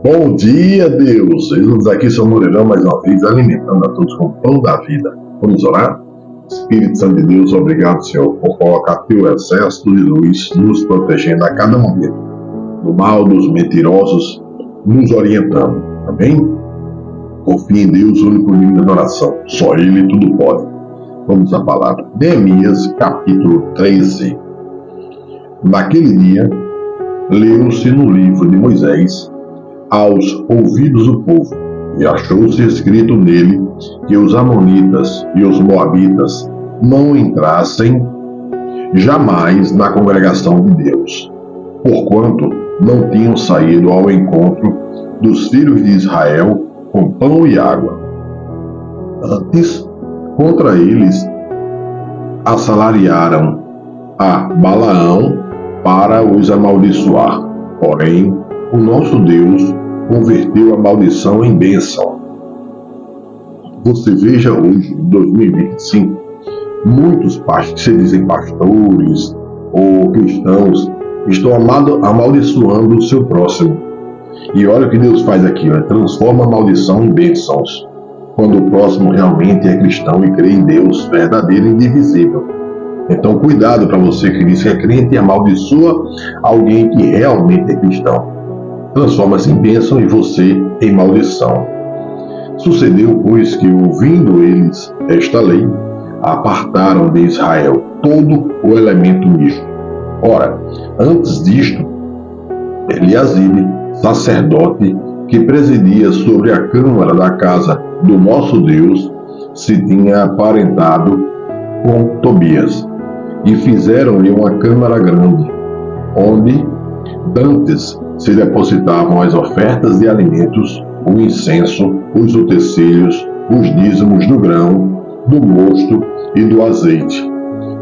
Bom dia, Deus! Jesus aqui, São Moreirão, mais uma vez, alimentando a todos com o pão da vida. Vamos orar? Espírito Santo de Deus, obrigado, Senhor, por colocar teu exército de luz nos protegendo a cada momento, do mal dos mentirosos, nos orientando. Amém? Confie em Deus, único livre de oração. Só Ele tudo pode. Vamos à palavra. Neemias, capítulo 13. Naquele dia, leu-se no livro de Moisés aos ouvidos do povo, e achou-se escrito nele que os amonitas e os moabitas não entrassem jamais na congregação de Deus, porquanto não tinham saído ao encontro dos filhos de Israel com pão e água. Antes, contra eles assalariaram a Balaão para os amaldiçoar. Porém, o nosso Deus converteu a maldição em bênção. Você veja hoje, em 2025, muitos que se dizem pastores ou cristãos estão amaldiçoando o seu próximo. E olha o que Deus faz aqui, transforma a maldição em bênçãos, quando o próximo realmente é cristão e crê em Deus verdadeiro e indivisível. Então cuidado para você que diz que é crente e amaldiçoa alguém que realmente é cristão. Transforma-se em bênção e você em maldição. Sucedeu, pois, que, ouvindo eles esta lei, apartaram de Israel todo o elemento misto. Ora, antes disto, Eliasibe, sacerdote, que presidia sobre a câmara da casa do nosso Deus, se tinha aparentado com Tobias, e fizeram-lhe uma câmara grande, onde dantes se depositavam as ofertas de alimentos, o incenso, os utensílios, os dízimos do grão, do mosto e do azeite,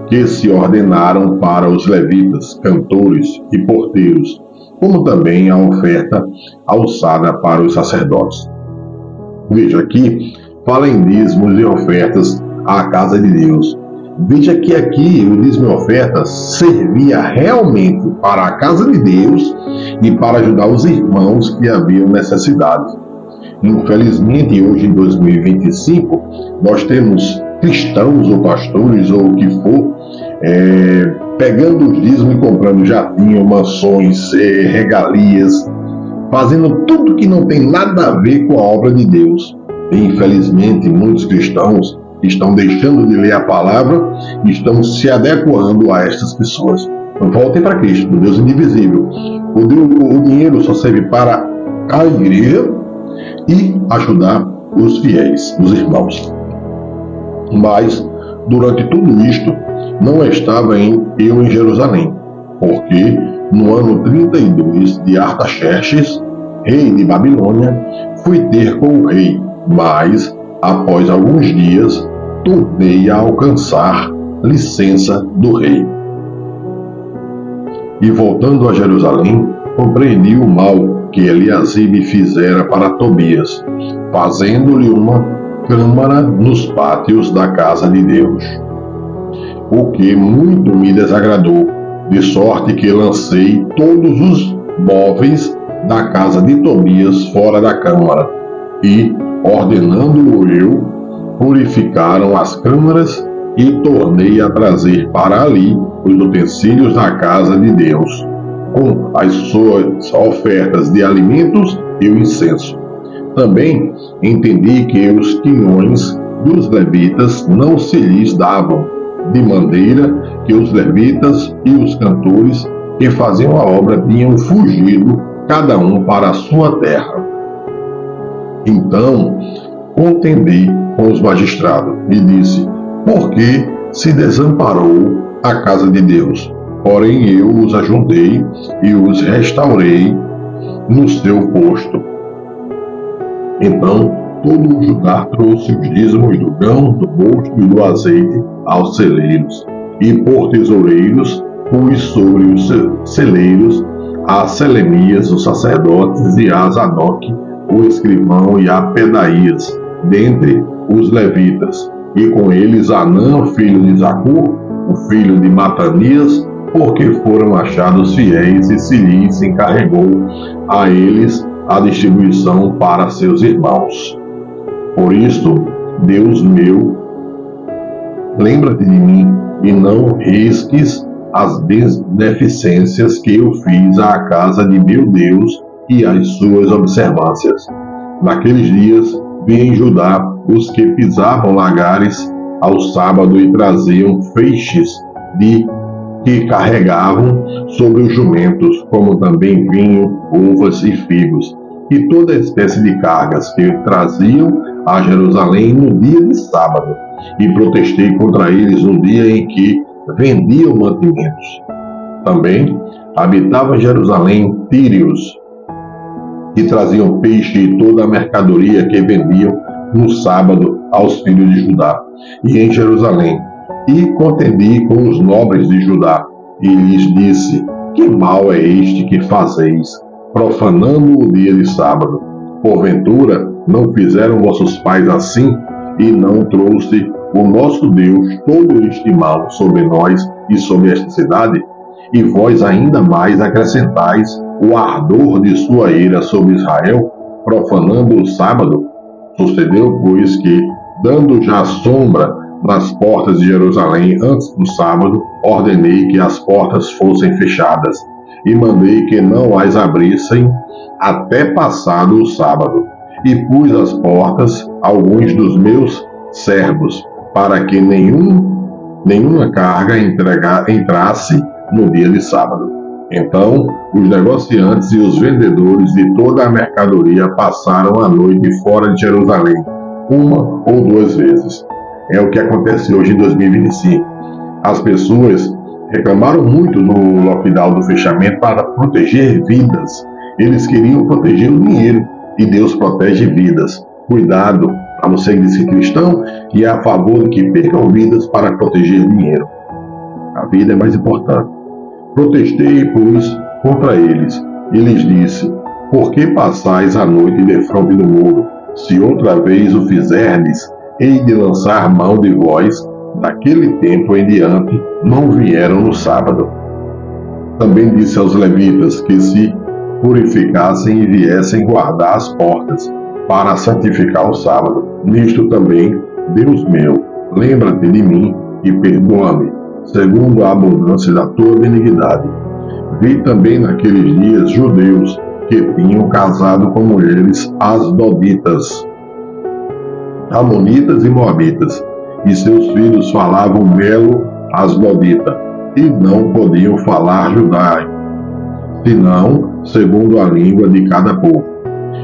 que se ordenaram para os levitas, cantores e porteiros, como também a oferta alçada para os sacerdotes. Veja aqui, fala em dízimos e ofertas à casa de Deus. Veja que aqui o dízimo e oferta servia realmente para a casa de Deus e para ajudar os irmãos que haviam necessidade. Infelizmente, hoje em 2025, nós temos cristãos ou pastores ou o que for, pegando os dízimos e comprando jatinho, mansões, regalias, fazendo tudo que não tem nada a ver com a obra de Deus. E, infelizmente, muitos cristãos estão deixando de ler a palavra e estão se adequando a estas pessoas. Voltem para Cristo, o Deus indivisível. O dinheiro só serve para a igreja e ajudar os fiéis, os irmãos. Mas, durante tudo isto, não estava eu em Jerusalém, porque no ano 32 de Artaxerxes, rei de Babilônia, fui ter com o rei, mas, após alguns dias, tornei a alcançar licença do rei. E voltando a Jerusalém, compreendi o mal que Eliasibe fizera para Tobias, fazendo-lhe uma câmara nos pátios da casa de Deus, o que muito me desagradou, de sorte que lancei todos os móveis da casa de Tobias fora da câmara, e, ordenando-o eu, purificaram as câmaras e tornei a trazer para ali os utensílios da casa de Deus, com as suas ofertas de alimentos e o incenso. Também entendi que os quinhões dos levitas não se lhes davam, de maneira que os levitas e os cantores que faziam a obra tinham fugido, cada um para a sua terra. Então contendi com os magistrados e disse: por que se desamparou a casa de Deus? Porém eu os ajuntei e os restaurei no seu posto. Então todo o Judá trouxe os dízimos do grão, do mosto e do azeite aos celeiros, e por tesoureiros pus sobre os celeiros a Selemias, os sacerdotes, e a Zadok, o escrivão, e a Pedaías, dentre os levitas, e com eles Anã, filho de Zacur, o filho de Matanias, porque foram achados fiéis, e se lhes encarregou a eles a distribuição para seus irmãos. Por isto, Deus meu, lembra-te de mim e não risques as beneficências que eu fiz à casa de meu Deus e às suas observâncias. Naqueles dias vi em Judá os que pisavam lagares ao sábado e traziam feixes que carregavam sobre os jumentos, como também vinho, uvas e figos, e toda espécie de cargas que traziam a Jerusalém no dia de sábado, e protestei contra eles no dia em que vendiam mantimentos. Também habitavam em Jerusalém tírios, que traziam peixe e toda a mercadoria que vendiam no sábado aos filhos de Judá, e em Jerusalém, e contendi com os nobres de Judá, e lhes disse: que mal é este que fazeis, profanando o dia de sábado? Porventura, não fizeram vossos pais assim, e não trouxe o nosso Deus todo este mal sobre nós e sobre esta cidade? E vós ainda mais acrescentais o ardor de sua ira sobre Israel, profanando o sábado? Sucedeu, pois, que, dando já sombra nas portas de Jerusalém antes do sábado, ordenei que as portas fossem fechadas, e mandei que não as abrissem até passado o sábado. E pus às portas alguns dos meus servos, para que nenhuma carga entrasse no dia de sábado. Então, os negociantes e os vendedores de toda a mercadoria passaram a noite fora de Jerusalém, uma ou duas vezes. É o que acontece hoje em 2025. As pessoas reclamaram muito do lockdown, do fechamento, para proteger vidas. Eles queriam proteger o dinheiro, e Deus protege vidas. Cuidado para você que diz que é cristão e é a favor de que percam vidas para proteger dinheiro. A vida é mais importante. Protestei, pois, contra eles, e lhes disse: por que passais a noite defronte do muro? Se outra vez o fizerdes, hei de lançar mão de vós. Daquele tempo em diante não vieram no sábado. Também disse aos levitas que se purificassem e viessem guardar as portas, para santificar o sábado. Nisto também, Deus meu, lembra-te de mim e perdoa-me, segundo a abundância da tua benignidade. Vi também naqueles dias judeus que tinham casado com mulheres asdoditas, amonitas e moabitas, e seus filhos falavam belo asdodita, e não podiam falar judaico, senão segundo a língua de cada povo.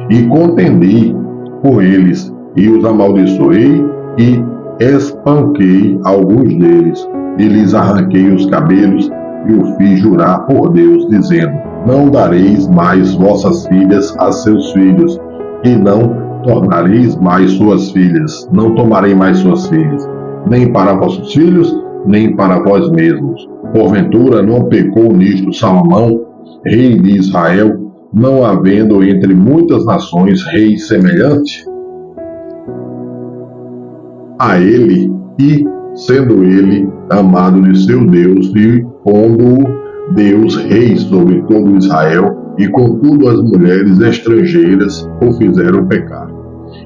E contendi com eles, e os amaldiçoei, e espanquei alguns deles, e lhes arranquei os cabelos, e o fiz jurar por Deus, dizendo: não dareis mais vossas filhas a seus filhos, e não tornareis mais suas filhas, não tomarei mais suas filhas, nem para vossos filhos, nem para vós mesmos. Porventura não pecou nisto Salomão, rei de Israel, não havendo entre muitas nações rei semelhante a ele, e sendo ele amado de seu Deus, e pondo Deus rei sobre todo Israel, e contudo as mulheres estrangeiras o fizeram pecar.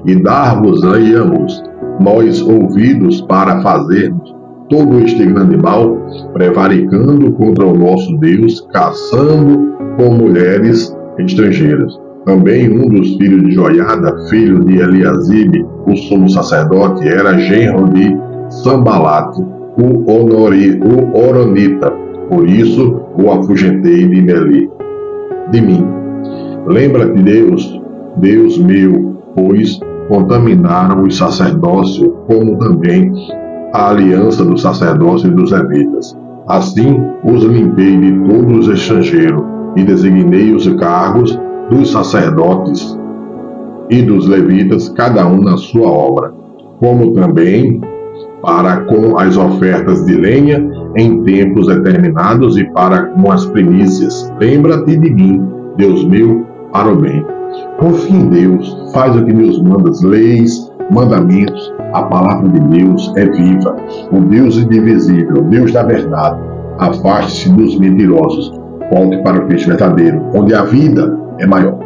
E dar-vos-íamos nós ouvidos para fazermos todo este grande mal, prevaricando contra o nosso Deus, caçando com mulheres estrangeiras. Também um dos filhos de Joiada, filho de Eliasibe, o sumo sacerdote, era genro de Sambalate, o Horonita. Por isso o afugentei de mim. Lembra-te, Deus meu, pois contaminaram o sacerdócio, como também a aliança do sacerdócio e dos levitas. Assim os limpei de todos os estrangeiros, e designei os cargos dos sacerdotes e dos levitas, cada um na sua obra, como também para com as ofertas de lenha em tempos determinados e para com as primícias. Lembra-te de mim, Deus meu, para o bem. Confia em Deus, faz o que Deus manda, leis, mandamentos. A palavra de Deus é viva, o Deus indivisível, o Deus da verdade. Afaste-se dos mentirosos, volte para o Cristo verdadeiro, onde a vida é maior.